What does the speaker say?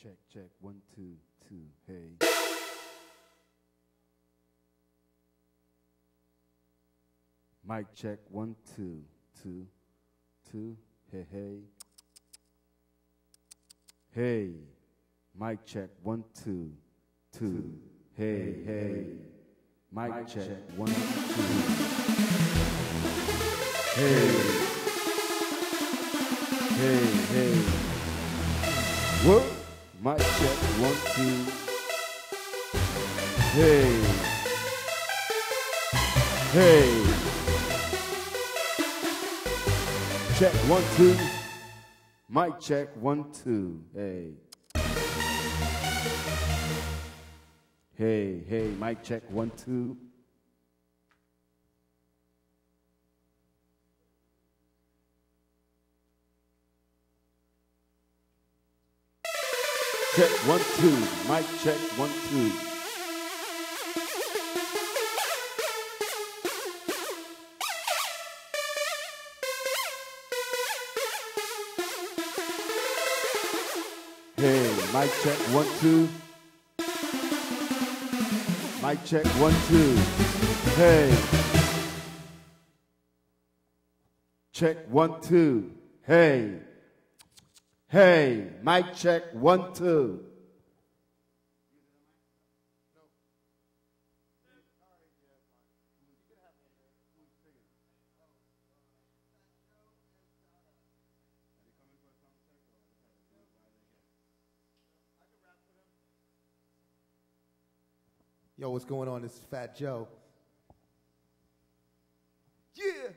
Check, check, 1, 2, 2, hey. Mic check, 1, 2, 2, 2, hey, hey. Hey, mic check, 1, 2, 2, hey, hey. Mic check, 1, 2, hey, hey, hey. Whoa, mic check, 1, 2, hey, hey. Check, 1, 2. Mic check, 1, 2, hey. Hey, hey, mic check, 1, 2. Check, 1, 2. Mic check, 1, 2. Hey, mic check, 1, 2. Mic check, 1, 2. Hey. Check, 1, 2. Hey. Hey, mic check, 1, 2. Yo, what's going on? This is Fat Joe. Yeah.